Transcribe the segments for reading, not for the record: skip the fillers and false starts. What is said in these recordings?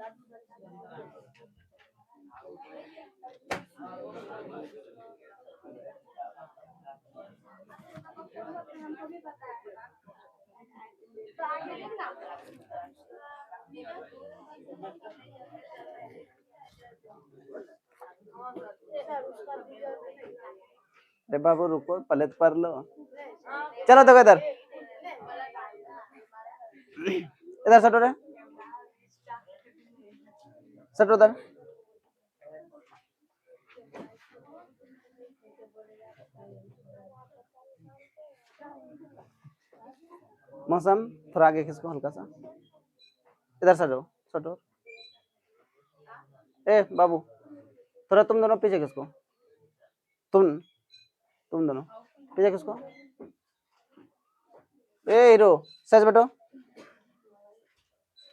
अरे बाबू रुको, पहले तो पढ़ लो। चलो देखो इधर, इधर सटो रे, सटो उधर। मौसम थोड़ा आगे खिसको हल्का सा, इधर सटो, सटो। ए बाबू थोड़ा तुम दोनों पीछे खिसको, तुम दोनों पीछे खिसको। ए हीरो सच बैठो।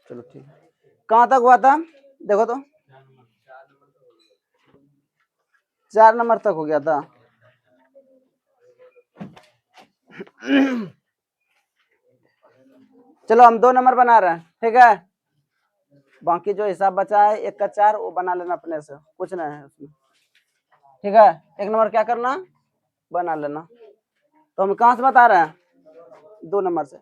चलो ठीक है, कहाँ तक हुआ था देखो तो, 4 नंबर तक हो गया था। चलो हम 2 नंबर बना रहे हैं, ठीक है। बाकी जो हिसाब बचा है 1 का 4 वो बना लेना अपने से, कुछ नहीं है उसमें, ठीक है। 1 नंबर क्या करना, बना लेना। तो हम कहाँ से बता रहे हैं, 2 नंबर से।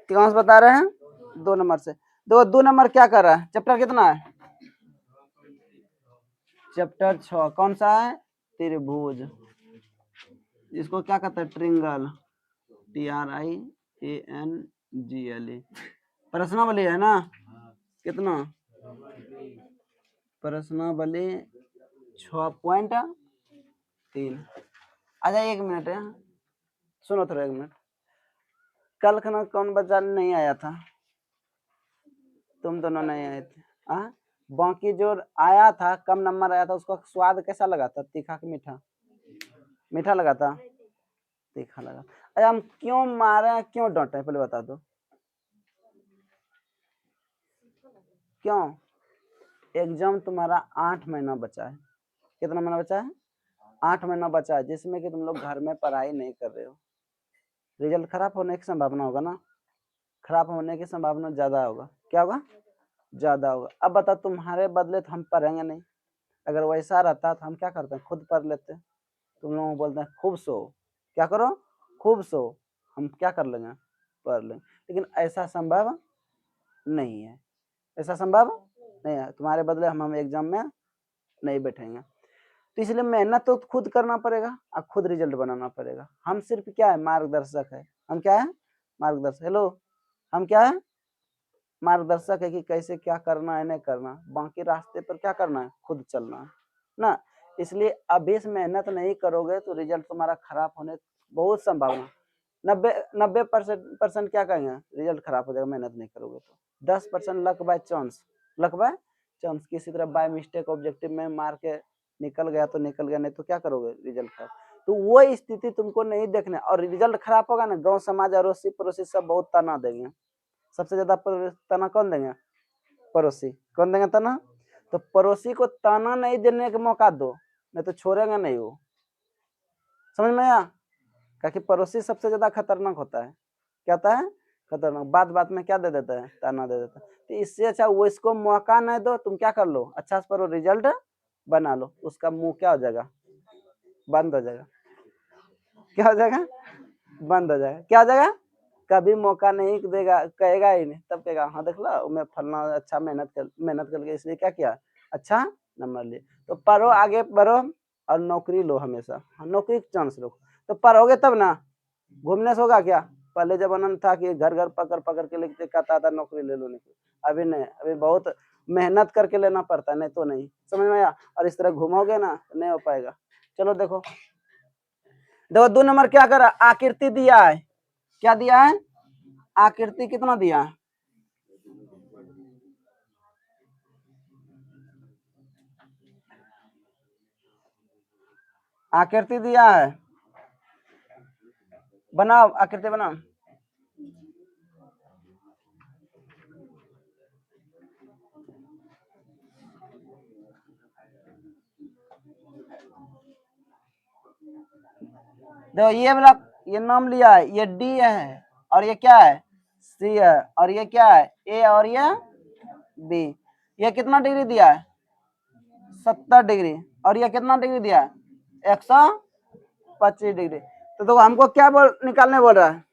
कहाँ से बता रहे हैं, 2 नंबर से। 2 नंबर क्या कर रहा है, चैप्टर कितना है, चैप्टर 6। कौन सा है, त्रिभुज, इसको क्या कहते हैं, ट्रिंगल, TRIANGLE। प्रश्नावली है ना, कितना, प्रश्नावली 6.3। अच्छा 1 मिनट है, सुनो थोड़ा 1 मिनट। कल खाना कौन बच्चा नहीं आया था, तुम दोनों नहीं आए थे। बाकी जो आया था कम नंबर आया था, उसका स्वाद कैसा लगा था, तीखा कि मीठा, मीठा लगा था, तीखा लगा। अरे हम क्यों मारे, क्यों डांटे, पहले बता दो क्यों। एग्जाम तुम्हारा 8 महीना बचा है, कितना महीना बचा है, 8 महीना बचा है, जिसमें कि तुम लोग घर में पढ़ाई नहीं कर रहे हो। रिजल्ट खराब होने की संभावना होगा ना, खराब होने की संभावना ज्यादा होगा, क्या होगा, ज्यादा होगा। अब बता, तुम्हारे बदले तो हम पढ़ेंगे नहीं, अगर वैसा रहता तो हम क्या करते हैं, खुद पढ़ लेते। तुम लोग बोलते हैं खूब सो, क्या करो, खूब सो, हम क्या कर लेंगे, पढ़ लेंगे। लेकिन ऐसा संभव नहीं है, ऐसा संभव नहीं है। तुम्हारे बदले हम एग्जाम में नहीं बैठेंगे, तो इसलिए मेहनत तो खुद करना पड़ेगा और खुद रिजल्ट बनाना पड़ेगा। हम सिर्फ क्या है, मार्गदर्शक है। हम क्या है, मार्गदर्शक। हेलो, हम क्या है, मार्गदर्शक है कि कैसे क्या करना है, नहीं करना। बाकी रास्ते पर क्या करना है, खुद चलना है ना। इसलिए अभी से मेहनत नहीं करोगे तो रिजल्ट तुम्हारा खराब होने बहुत संभावना, 90% क्या कहेंगे, रिजल्ट खराब हो जाएगा मेहनत नहीं करोगे तो। 10% luck by chance, luck by chance, किसी तरह बाय मिस्टेक ऑब्जेक्टिव में मार के निकल गया तो निकल गया, नहीं तो क्या करोगे, रिजल्ट खराब। तो वो स्थिति तुमको नहीं देखना, और रिजल्ट खराब होगा ना, गांव समाज अड़ोसी पड़ोसी सब बहुत ताना देंगे। सबसे ज्यादा ताना कौन देंगे, पड़ोसी। कौन देंगे ताना, तो पड़ोसी को ताना नहीं देने का मौका दो, नहीं तो छोड़ेंगे नहीं वो, समझ में आया। क्योंकि पड़ोसी सबसे ज्यादा खतरनाक होता है, क्या होता है, खतरनाक। बात बात में क्या दे देता है, ताना दे देता है। तो इससे अच्छा वो इसको मौका नहीं दो, तुम क्या कर लो, अच्छा से पढ़ो, रिजल्ट बना लो, उसका मुंह क्या हो जाएगा, बंद हो जाएगा। क्या हो जाएगा, बंद हो जाएगा। क्या हो जाएगा, कभी मौका नहीं देगा, कहेगा ही नहीं। तब कहेगा हाँ देख लो मैं फलना अच्छा मेहनत करके इसलिए क्या किया, अच्छा नंबर लिए। तो पढ़ो, आगे बढ़ो और नौकरी लो हमेशा, नौकरी की चांस लो। तो पढ़ोगे तब ना, घूमने से होगा क्या। पहले जमाना में था कि घर घर पकड़ पकड़ के लिखते, कहता था नौकरी ले लो, नहीं। अभी नहीं, अभी बहुत मेहनत करके लेना पड़ता है, नहीं तो नहीं, समझ में आया। और इस तरह घूमोगे ना नहीं हो पाएगा। चलो देखो, 2 नंबर क्या करा, आकृति दिया है, क्या दिया है, आकृति कितना दिया है, आकृति दिया है, बनाओ आकृति बनाओ। देखो ये वाला, ये नाम लिया है, ये डी है, और ये क्या है, सी है, और ये क्या है, ए, और ये बी। ये कितना डिग्री दिया है 70 डिग्री, और ये कितना डिग्री दिया है 125 डिग्री। तो देखो हमको क्या निकालने बोल रहा है,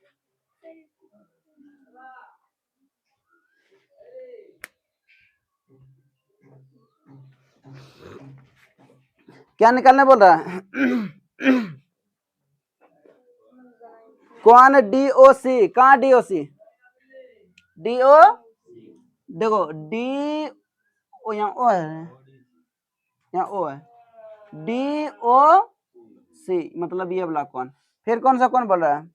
क्या निकालने बोल रहा है कौन DOC, कहाँ DOC, DO, देखो डी ओ, यहाँ ओ है, यहाँ ओ है, DOC मतलब ये वाला कौन। फिर कौन सा कौन बोल रहा है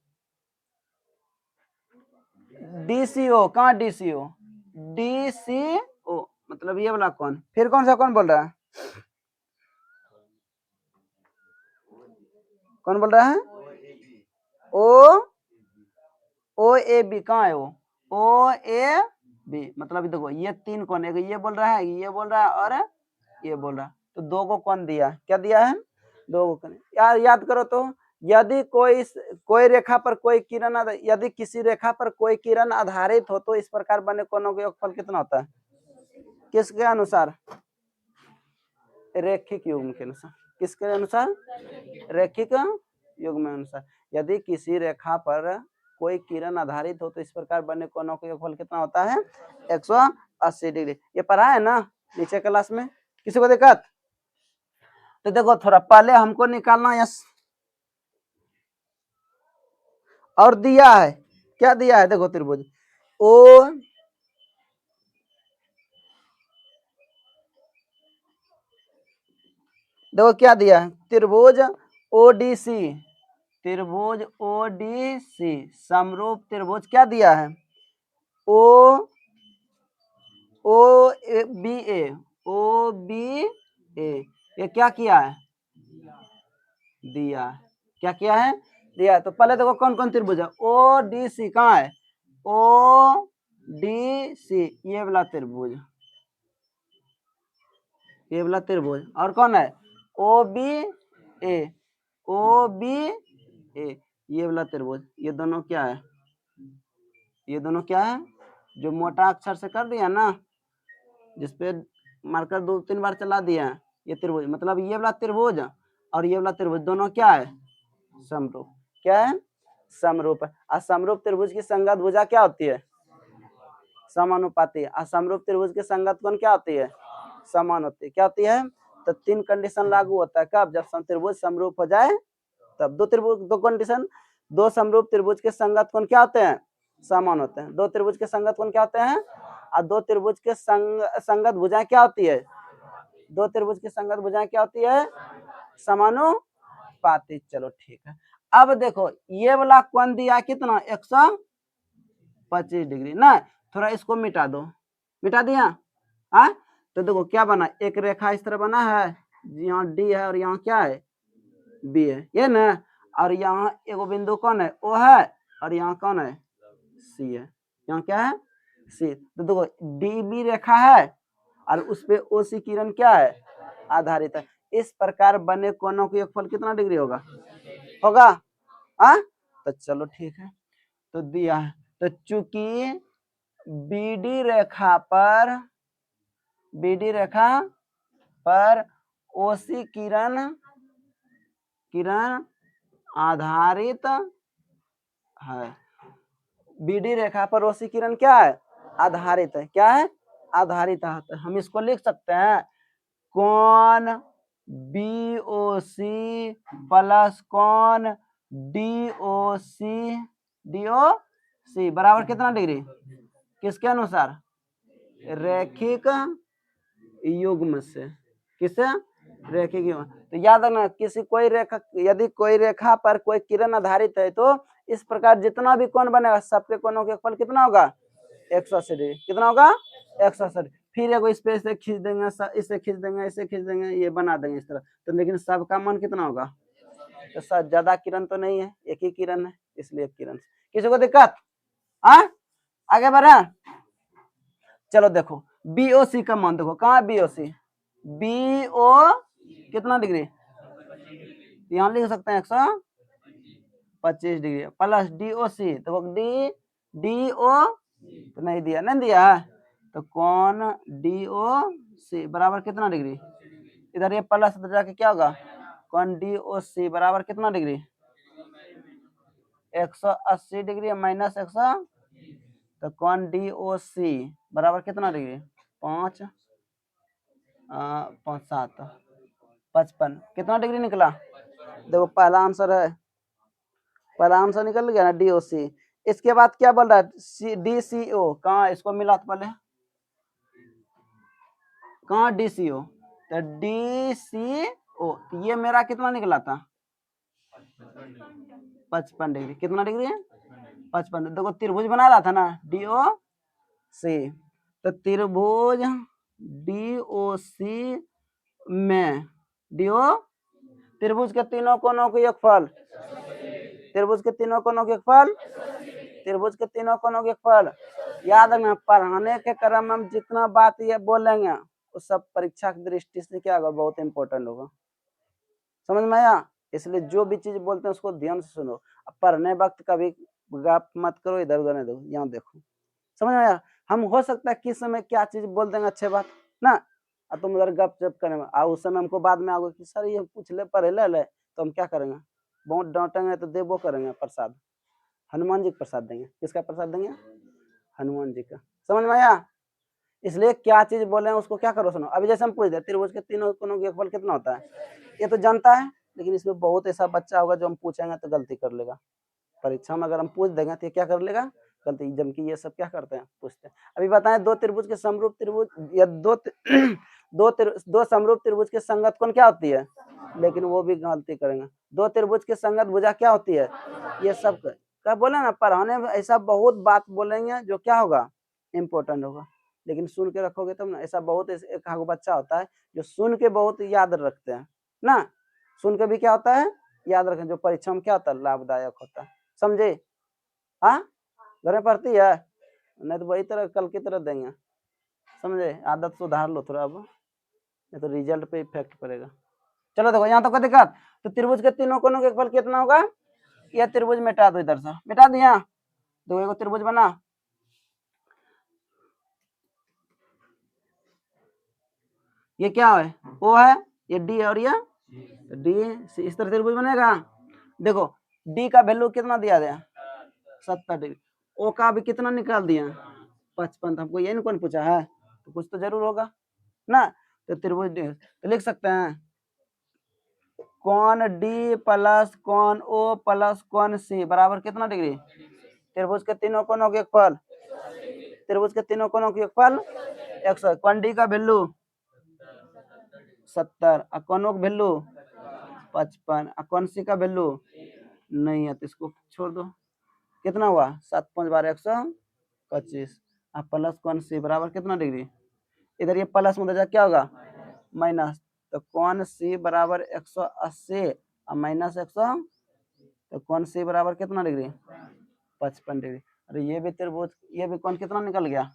DCO, कहाँ DCO, DCO मतलब ये वाला कौन। फिर कौन सा कौन बोल रहा है, कौन बोल रहा है OAB, कहाँ है OAB मतलब देखो ये तीन कौन, एक ये बोल रहा है, ये बोल रहा है और ये बोल रहा है, तो दो को कौन दिया, क्या दिया है दो को कौन। याद करो तो, यदि कोई रेखा पर कोई किरण, यदि किसी रेखा पर कोई किरण आधारित हो तो इस प्रकार बने कोणों का योगफल कितना होता है, किसके अनुसार, रैखिक युग्म के अनुसार, किसके अनुसार रैखिक युग्म अनुसार। यदि किसी रेखा पर कोई किरण आधारित हो तो इस प्रकार बने कोणों का योगफल कितना होता है 180 डिग्री। ये पढ़ा है ना नीचे क्लास में, किसी को दिक्कत। तो देखो थोड़ा पहले हमको निकालना यस, और दिया है, क्या दिया है देखो त्रिभुज ओ, देखो क्या दिया है त्रिभुज ODC, त्रिभुज ODC समरूप त्रिभुज क्या दिया है OBA, ये क्या किया है दिया, क्या किया है दिया। तो पहले देखो कौन कौन त्रिभुज है ODC, कहाँ है ODC ये वाला त्रिभुज, ये वाला त्रिभुज, और कौन है OBA, ये वाला त्रिभुज। ये दोनों क्या है, ये दोनों क्या है जो मोटा अक्षर से कर दिया ना, जिसपे मार्कर 2-3 बार चला दिया, ये त्रिभुज मतलब ये वाला त्रिभुज और ये वाला त्रिभुज दोनों क्या है समरूप, क्या है समरूप है। और समरूप त्रिभुज की संगत भुजा क्या होती है समानुपाती, और समरूप त्रिभुज की संगत कोण क्या होती है समान होती है, क्या होती है। तो 3 कंडीशन लागू होता है, कब, जब त्रिभुज समरूप हो जाए तब। दो कंडीशन, दो समरूप त्रिभुज के संगत कोण क्या होते हैं समान होते हैं, दो त्रिभुज के संगत कोण क्या होते हैं, और दो त्रिभुज के संगत भुजाएं क्या होती है, दो त्रिभुज की संगत भुजाएं क्या होती है समानुपाती। चलो ठीक है। अब देखो ये वाला कोण दिया कितना 125 डिग्री ना, थोड़ा इसको मिटा दो, मिटा दिया हाँ। तो देखो क्या बना, एक रेखा इस तरह बना है, यहाँ डी है और यहाँ क्या है बी है, ये ना, और यहाँ एगो बिंदु कौन है ओ है, और यहाँ कौन है सी है, यहाँ क्या है सी। तो देखो डी बी रेखा है और उस पे ओ सी किरण क्या है आधारित है। इस प्रकार बने कोणों का योगफल कितना डिग्री होगा होगा हाँ। तो चलो ठीक है, तो दिया है। तो चूंकि बीडी रेखा पर ओसी किरण आधारित है, बीडी रेखा पर ओसी किरण क्या है आधारित है, क्या है आधारित है। तो हम इसको लिख सकते हैं कौन BOC प्लस कौन DOC बराबर कितना डिग्री, किसके अनुसार रैखिक युग्म से, किससे रैखिक युग्म। तो याद रखना किसी कोई रेखा, यदि कोई रेखा पर कोई किरण आधारित है तो इस प्रकार जितना भी कोण बनेगा सबके कोणों के फल कितना होगा 180 डिग्री, कितना होगा 180। फिर एगो इस पे इसे खींच देंगे, इसे खींच देंगे, इसे खींच देंगे, ये बना देंगे इस तरह। तो लेकिन सबका मान कितना होगा, तो सब ज्यादा किरण तो नहीं है, एक ही किरण है, इसलिए एक किरण। किसी को दिक्कत हाँ आगे बढ़े। चलो देखो BOC का मान देखो, कहाँ BOC, BO कितना डिग्री, यहाँ लिख सकते हैं 125 डिग्री प्लस DOC, तो DO तो नहीं दिया, नहीं दिया तो कौन डी ओ सी बराबर कितना डिग्री, इधर ये प्लस इधर जाके क्या होगा, कौन डी ओ सी बराबर कितना डिग्री, 180 डिग्री माइनस 100, तो कौन डी ओ सी बराबर कितना डिग्री, 5 5 7 55, कितना डिग्री निकला, देखो पहला आंसर है, पहला आंसर निकल गया ना डी ओ सी। इसके बाद क्या बोल रहा है डी सी ओ, कहाँ इसको मिला तो पहले, कहाँ डी सी ओ, तो डी सी ओ ये मेरा कितना निकला था, 55 डिग्री, कितना डिग्री है 55, देखो त्रिभुज बना रहा था ना डी ओ सी, तो त्रिभुज डी ओ सी में डी ओ, त्रिभुज के तीनों कोनों के योगफल, त्रिभुज के तीनों कोनों के योगफल, त्रिभुज के तीनों कोनों के योगफल, याद रखना पढ़ाने के क्रम में हम जितना बात ये बोलेंगे वो सब परीक्षा की दृष्टि से क्या होगा, बहुत इंपॉर्टेंट होगा, समझ में आया। इसलिए जो भी चीज बोलते हैं उसको ध्यान से सुनो, पढ़ने वक्त कभी गप मत करो, इधर उधर नहीं देखो, यहाँ देखो, समझ में आया। हम हो सकता है किस समय क्या चीज बोल देंगे अच्छे बात ना, और तुम उधर गप जप करेंगे, और उस समय हमको बाद में आओगे कि सर ये पूछ ले पढ़े ले, तो हम क्या करेंगे, बहुत डांटेंगे तो देवो करेंगे प्रसाद, हनुमान जी का प्रसाद देंगे, किसका प्रसाद देंगे, हनुमान जी का, समझ में आया। इसलिए क्या चीज बोले हैं उसको क्या करो सुनो, अभी जैसे हम पूछ दे त्रिभुज के तीनों कोनों का योगफल कितना होता है, ये तो जानता है, लेकिन इसमें बहुत ऐसा बच्चा होगा जो हम पूछेंगे तो गलती कर लेगा, परीक्षा में अगर हम पूछ देंगे तो ये क्या कर लेगा, गलती, जबकि ये सब क्या करते हैं पूछते हैं। अभी बताएं दो त्रिभुज के समरूप त्रिभुज या दो समरूप त्रिभुज के संगत कोण क्या होती है, लेकिन वो भी गलती करेंगे, दो त्रिभुज के संगत भुजा क्या होती है, ये सब क्या बोले ना, पढ़ाने में ऐसा बहुत बात बोलेंगे जो क्या होगा, इंपॉर्टेंट होगा, लेकिन सुन के रखोगे तब ना, ऐसा बहुत एक बच्चा होता है जो सुन के बहुत याद रखते हैं ना, सुन के भी क्या होता है याद रखें, जो परीक्षा में क्या होता है लाभदायक होता है, समझे। हाँ घर में पढ़ती है, नहीं तो वही तरह कल की तरह देंगे, समझे, आदत सुधार लो थोड़ा, अब नहीं तो रिजल्ट पे इफेक्ट पड़ेगा। चलो देखो यहाँ तक कोई दिक्कत, तो त्रिभुज के तीनों कोनों के फल कितना होगा, यह त्रिभुज मिटा दो, इधर से मिटा दिया, देखो एगो त्रिभुज बना, ये क्या है ओ है, ये डी है और ये डी, इस तरह त्रिभुज बनेगा। देखो डी का वैल्यू कितना दिया गया 70 डिग्री, ओ का भी कितना निकाल दिया 55, हमको ये कौन पूछा है, तो कुछ तो जरूर होगा ना, तो त्रिभुज तो लिख सकते हैं कौन डी प्लस कौन ओ प्लस कौन सी बराबर कितना डिग्री, त्रिभुज के तीनों कोनों के योगफल, त्रिभुज के तीनों कोनों के योगफल 100, कौन डी का वैल्यू 70, कौन ओ का वैल्यू 55, कौन सी का वैल्यू नहीं है, तो इसको छोड़ दो, कितना हुआ 7 5 12 125, प्लस कौन सी बराबर कितना डिग्री, इधर ये प्लस में क्या होगा माइनस, तो कौन सी बराबर 180 और माइनस 100, तो कौन सी बराबर कितना डिग्री 55 डिग्री। अरे ये भी त्रिभुज, ये भी कौन कितना निकल गया,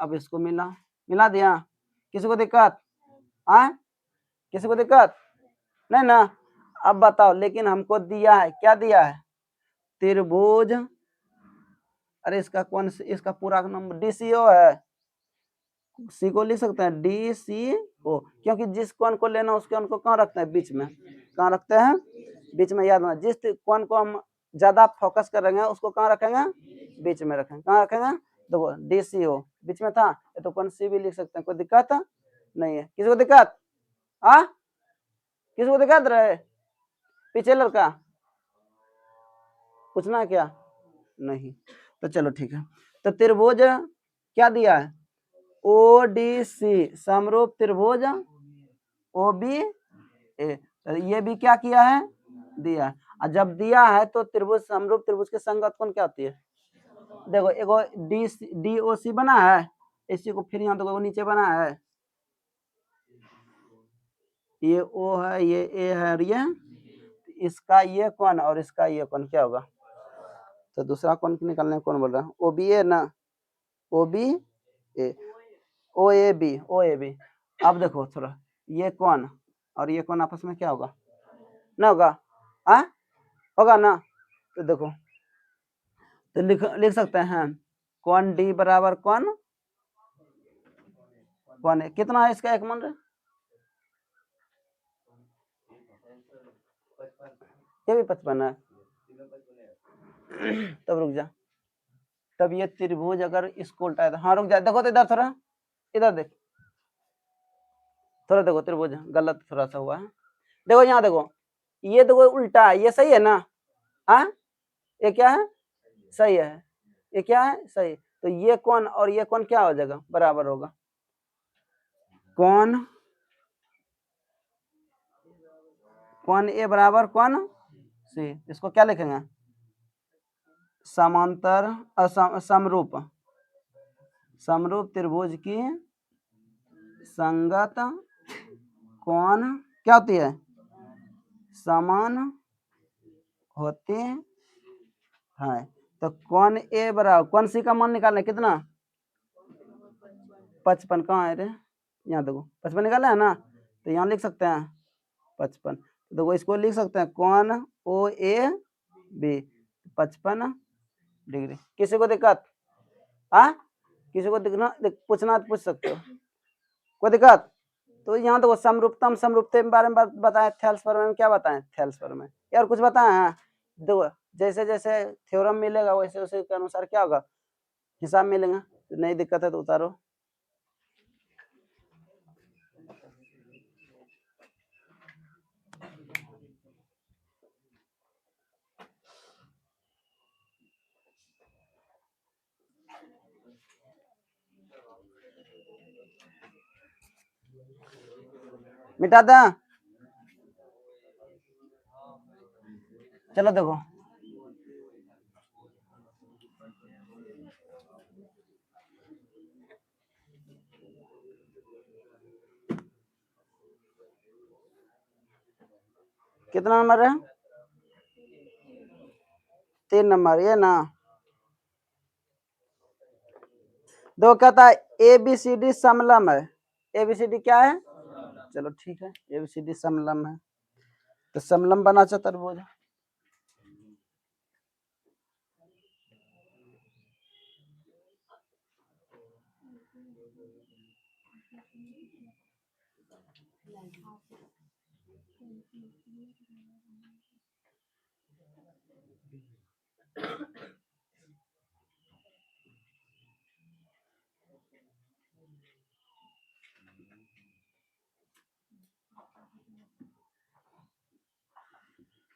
अब इसको मिला दिया, किसी को दिक्कत, हाँ किसी को दिक्कत नहीं ना। अब बताओ, लेकिन हमको दिया है, क्या दिया है त्रिभुज, अरे इसका कौन, इसका पूरा नंबर डीसीओ है, सी को लिख सकते हैं डी सी ओ, क्योंकि जिस कोण को लेना उसके उनको कहाँ रखते हैं बीच में, कहाँ रखते हैं बीच में, याद रखना जिस कोण को हम ज्यादा फोकस करेंगे उसको कहाँ रखेंगे बीच में रखेंगे, कहाँ रखेंगे, देखो डी सी ओ बीच में था, तो कौन सी भी लिख सकते हैं, कोई दिक्कत नहीं है, किसी को दिक्कत, हाँ किसी को दिक्कत रहे, पीछे लड़का पूछना है क्या, नहीं, तो चलो ठीक है। तो त्रिभुज क्या दिया है ओ डी सी समरूप त्रिभुज ओ बी ए, तो ये भी क्या किया है दिया है, और जब दिया है तो त्रिभुज समरूप त्रिभुज के संगत कौन क्या होती है, देखो एगो डी ओ सी बना है, इसी को फिर यहाँ देखो नीचे बना है, ये ओ है ये ए है और ये, इसका ये कौन और इसका ये कौन क्या होगा, तो दूसरा कौन निकालने कौन बोल रहा है ओ बी ए ना, O B A, O A B, अब देखो थोड़ा ये कौन और ये कौन आपस में क्या होगा ना होगा, हाँ होगा ना, तो देखो तो लिख सकते हैं कौन डी बराबर कौन कौन है, कितना है इसका एक मान रहे, ये भी 55 है। तब रुक जा, तब ये त्रिभुज अगर इसको उल्टा है, हाँ रुक जा, देखो तो इधर थोड़ा, इधर देख, थोड़ा देखो, त्रिभुज गलत थोड़ा सा हुआ है, देखो यहाँ देखो, ये देखो उल्टा है, ये सही है ना, हाँ ये क्या है, सही है, ये क्या है, सही, तो ये कौन और ये कौन क्या हो जाएगा, बराबर होगा, कौन कौन ए बराबर कौन सी, इसको क्या लिखेंगे, समांतर समरूप, समरूप त्रिभुज की संगत कौन क्या होती है, समान होते हैं, तो कौन ए बराबर कौन सी का मान निकालना है, कितना 55, कहाँ है रे, यहाँ देखो 55 निकाला है ना, तो यहाँ लिख सकते हैं 55, तो देखो इसको लिख सकते हैं कौन ओ ए बी 55 डिग्री, किसी को दिक्कत, हाँ किसी को दिखना पूछना तो पूछ सकते हो, कोई दिक्कत, तो यहाँ देखो समरूपतम समरूपते के बारे में बताएं, थेल्सफॉर्म में क्या बताएं, थेल्सफॉर्म में यार कुछ बताएं, हाँ देखो जैसे जैसे थ्योरम मिलेगा वैसे वैसे के अनुसार क्या होगा, हिसाब मिलेगा, तो नहीं दिक्कत है तो उतारो, मिटा दे, चलो देखो कितना नंबर है, 3 नंबर, ये ना दो कहता है ए बी सी डी समलम है, ए बी सी डी क्या है, चलो ठीक है, ए बी सी डी समलम है, तो समलम बना चतुर्भुज,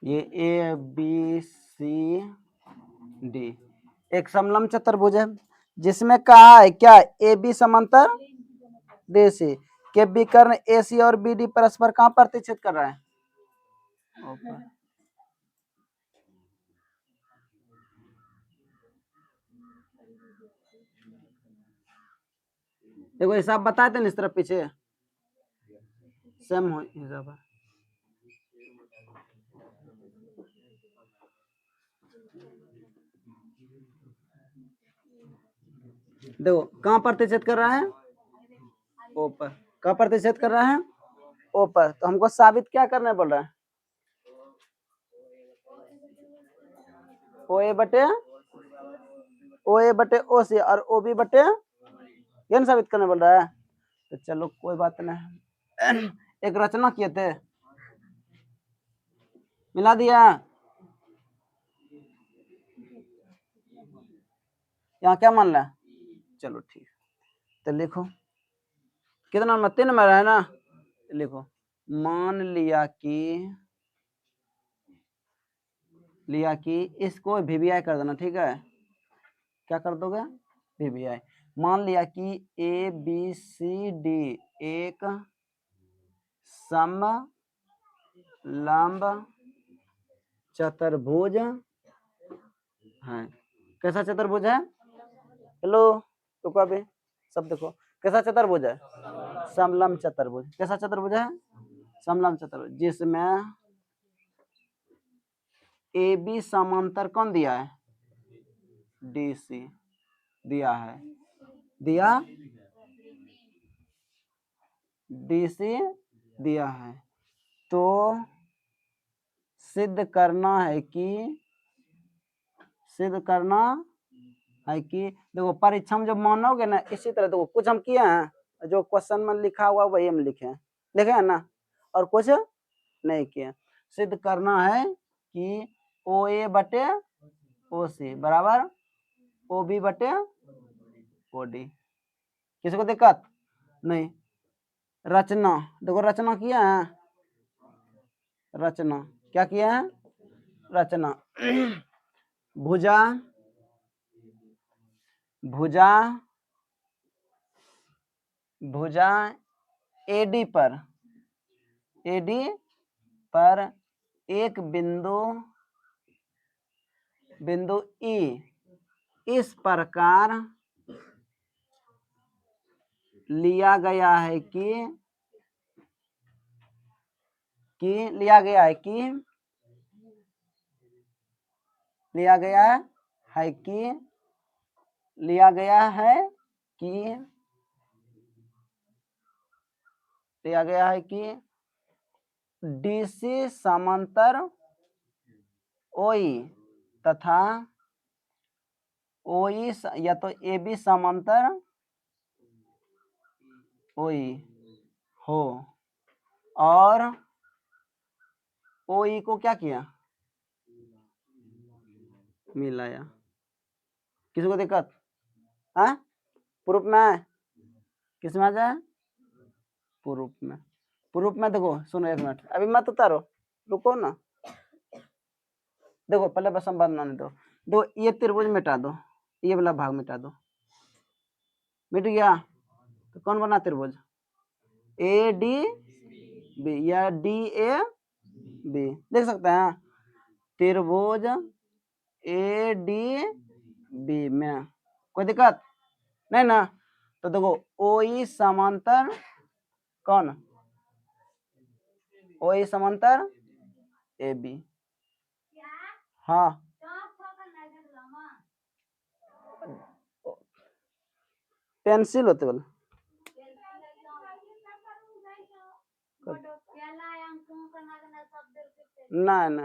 ये ए बी सी डी एक समलम चतुर्भुज है, जिसमें कहा है क्या, ए बी समांतर डी सी के विकर्ण ए सी और बी डी परस्पर कहाँ प्रतिच्छेद कर रहा है, ऊपर, देखो हिसाब बताए थे ना इस तरफ पीछे, सेम हो हिसाब है, देखो कहाँ प्रतिच्छेद कर रहा है, ऊपर, कहाँ प्रतिच्छेद कर रहा है, ऊपर, तो हमको साबित क्या करना बोल रहा है, ओ ए बटे ओ सी और ओ बी बटे, ये ना साबित करने बोल रहा है, तो चलो कोई बात नहीं, एक रचना किए थे, मिला दिया, यहाँ क्या मान रहा है, चलो ठीक, तो लिखो कितना नंबर, 3 नंबर है ना, लिखो मान लिया कि इसको वीवीआई कर देना, ठीक है, क्या कर दोगे, वीवीआई, मान लिया कि ए बी सी डी एक समलंब चतुर्भुज है, कैसा चतुर्भुज है, हेलो रुको अभी सब देखो, कैसा चतुर्भुज है, समलंब चतुर्भुज, कैसा चतुर्भुज है, समलंब चतुर्भुज, जिसमें ए बी समांतर कौन दिया है, डी सी दिया है, दिया डी सी दिया है, तो सिद्ध करना है कि देखो परीक्षा में जब मानोगे ना इसी तरह, देखो कुछ हम किए हैं जो क्वेश्चन में लिखा हुआ वही हम लिखे हैं ना, और कुछ नहीं किए। सिद्ध करना है कि ओ ए बटे ओ सी बराबर ओ बी बटे ओ डी। किसी को दिक्कत नहीं। रचना देखो, रचना किया है, रचना क्या किया है, रचना भुजा भुजा भुजा एडी पर एक बिंदु ई इस प्रकार लिया गया है कि लिया गया है कि लिया गया है कि लिया गया है कि लिया गया है कि डीसी समांतर ओई तथा ओई या तो ए बी समांतर ओई हो, और ओई को क्या किया, मिलाया। किसी को दिक्कत है, प्रूफ में है, किस में आ जाए, प्रूफ में देखो, सुनो एक मिनट अभी मत उतारो, रुको ना, देखो पहले बस हम बनाने दो ये त्रिभुज मिटा दो, ये वाला भाग मिटा दो, मिट गया। तो कौन बना त्रिभुज, ए डी बी या डी ए बी, देख सकते हैं त्रिभुज ए डी बी में कोई दिक्कत नहीं ना। तो देखो ओई समांतर कौन, ओई समांतर ए बी, हाँ पेंसिल होते बोल ना ना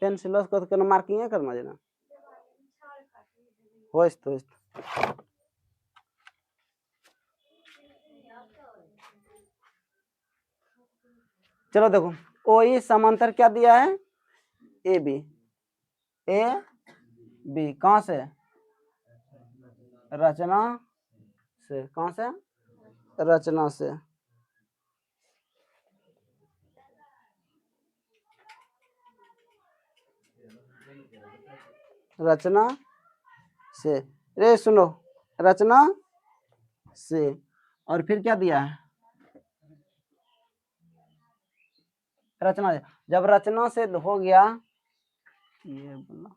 पेंसिल को तो मार्किंग करना देना होइस तो चलो देखो ओई समांतर क्या दिया है, ए बी कहां से, रचना से, कहां से, रचना से, रचना से, रे सुनो, रचना से, और फिर क्या दिया है, रचना से। जब रचना से हो गया, ये बोला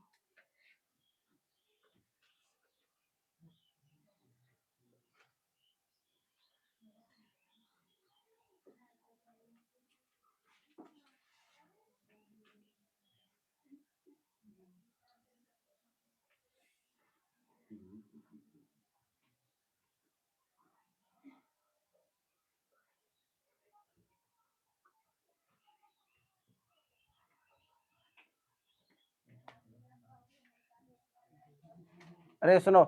अरे सुनो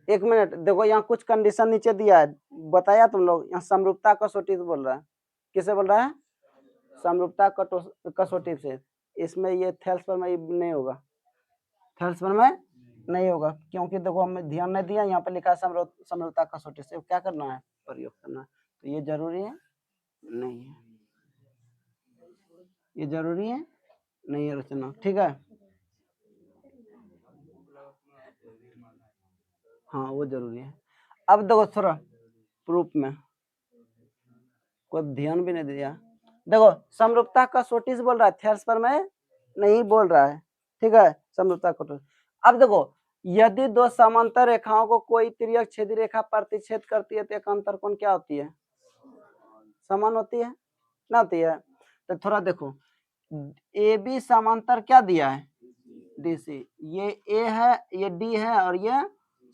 एक मिनट, देखो यहाँ कुछ कंडीशन नीचे दिया है, बताया तुम लोग, यहाँ समरूपता कसौटी से बोल रहा है, किसे बोल रहा है, समरूपता कसौटी से। इसमें ये थेल्स पर में नहीं होगा, थेल्स पर में नहीं होगा, क्योंकि देखो हमें ध्यान नहीं दिया, यहाँ पे लिखा है समरूपता कसौटी से क्या करना है, प्रयोग करना है, तो ये जरूरी है नहीं है, ये जरूरी है नहीं है रचना, ठीक है, हाँ वो जरूरी है। अब देखो थोड़ा प्रूफ में कोई ध्यान भी नहीं दिया, देखो समरूपता कसौटी से बोल रहा है, थेल्स पर में नहीं बोल रहा है, ठीक है, समरूपता कसौटी। अब देखो यदि दो समांतर रेखाओं को कोई तिर्यक छेदी रेखा प्रतिच्छेद करती है तो एक अंतर कोण क्या होती है, समान होती है ना, होती है। तो थोड़ा देखो ए बी समांतर क्या दिया है, डी सी, ये ए है, ये डी है, और ये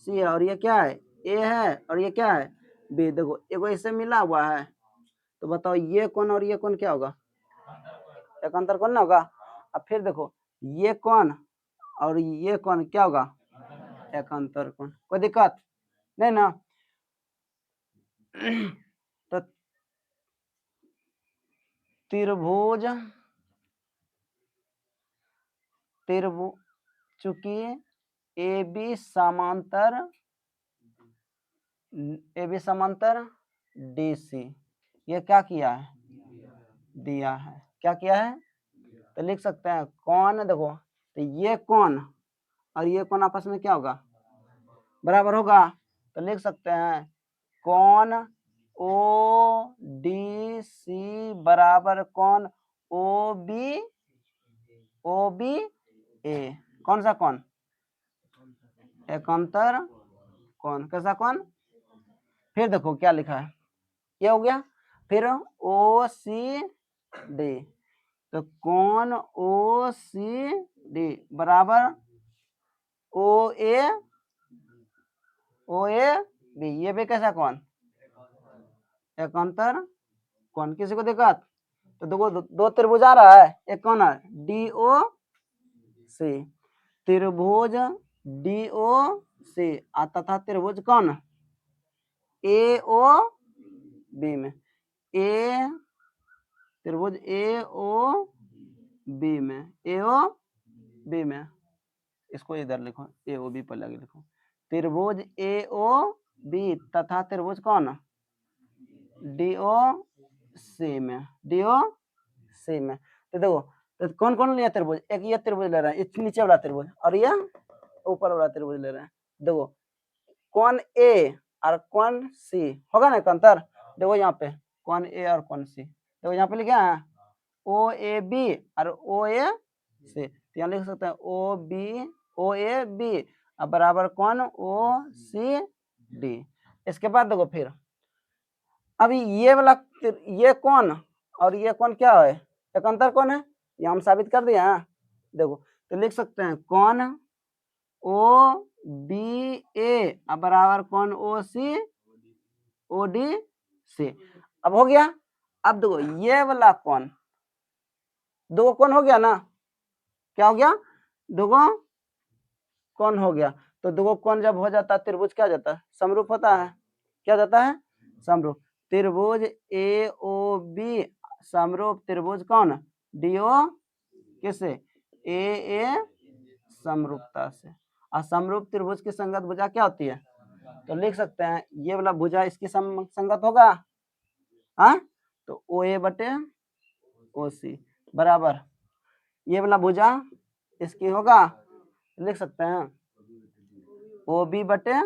सी है, और ये क्या है, ए है, और ये क्या है, बी। देखो एगो ऐसे मिला हुआ है, तो बताओ ये कौन और ये कौन क्या होगा, एक अंतर कौन ना होगा। अब फिर देखो ये कौन और ये कौन क्या होगा, एक अंतर कौन, कोई दिक्कत नहीं ना। तो त्रिभुज चूंकि ए बी समांतर डी सी, ये क्या किया है, दिया है, क्या किया है, तो लिख सकते हैं कौन, देखो तो ये कौन और ये कौन आपस में क्या होगा, बराबर होगा, तो लिख सकते हैं कौन ओ डी सी बराबर कौन ओ बी ए, कौन सा कौन, एकांतर कौन, कैसा कौन, फिर देखो क्या लिखा है, ये हो गया, फिर ओ सी डी, तो कौन ओ सी डी बराबर ओ ए बी, ये भी कैसा कौन, एकांतर कौन, किसी को दिक्कत, तो देखो दो त्रिभुज आ रहा है, एक कौन है डी ओ सी, त्रिभुज डी ओ सी तथा त्रिभुज कौन ए ओ बी में, ए त्रिभुज ए ओ बी में, ए ओ बी में, इसको इधर लिखो, ए ओ बी पर लगे लिखो, त्रिभुज ए ओ बी तथा त्रिभुज कौन डी ओ सी में, डी ओ सी में, तो देखो तो कौन कौन लिया त्रिभुज, एक ये त्रिभुज ले रहे हैं, इस नीचे वाला त्रिभुज और ये ऊपर वाला त्रिभुज ले रहे हैं, देखो कौन ए और कौन सी होगा ना अंतर, देखो यहाँ पे कौन ए और कौन सी, देखो यहाँ पे लिखे हैं ओ ए बी और ओ ए सी, तो यहाँ लिख सकते हैं ओ ए बी बराबर कौन ओ सी डी, इसके बाद देखो फिर अभी ये वाला ये कौन और ये कौन क्या है, एक अंतर कौन है, ये हम साबित कर दिए हैं, देखो तो लिख सकते हैं कौन ओ बी ए बराबर कौन ओ सी ओ डी सी, अब हो गया, अब देखो ये वाला कौन, दो कौन हो गया ना, क्या हो गया, दो कौन हो गया, तो दो कौन जब हो जाता है त्रिभुज क्या जाता है, समरूप होता है, क्या जाता है, समरूप, त्रिभुज ए ओ बी समरूप त्रिभुज कौन डी ओ किससे ए समरूपता से, और समरूप त्रिभुज की संगत भुजा क्या होती है, तो लिख सकते हैं ये वाला भुजा इसकी संगत होगा, हाँ तो ओ ए बटे ओ सी बराबर ये वाला भुजा इसकी होगा, लिख सकते हैं ओ बी बटे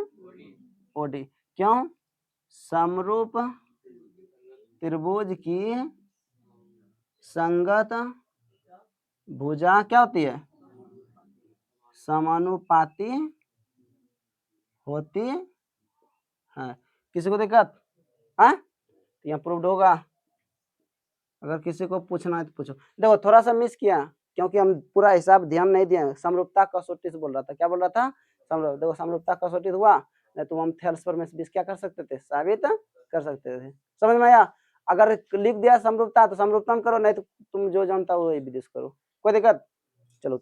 ओ डी, क्यों, समरूप त्रिभुज की संगत भुजा क्या होती है, समानुपाती होती है, किसी को दिक्कत, हाँ यहाँ प्रूव्ड होगा, अगर किसी को पूछना है तो पूछो, देखो थोड़ा सा मिस किया क्योंकि हम पूरा हिसाब ध्यान नहीं दिए, समरूपता कसौटी से बोल रहा था, क्या बोल रहा था, समरूप, देखो समरूपता कसौटी हुआ नहीं तो हम थेल्स पर में क्या कर सकते थे, साबित कर सकते थे, समझ में आया, अगर लिख दिया समरूपता तो समरूपता करो, नहीं तो तुम जो जानता हो वही विदिश करो, कोई दिक्कत, चलो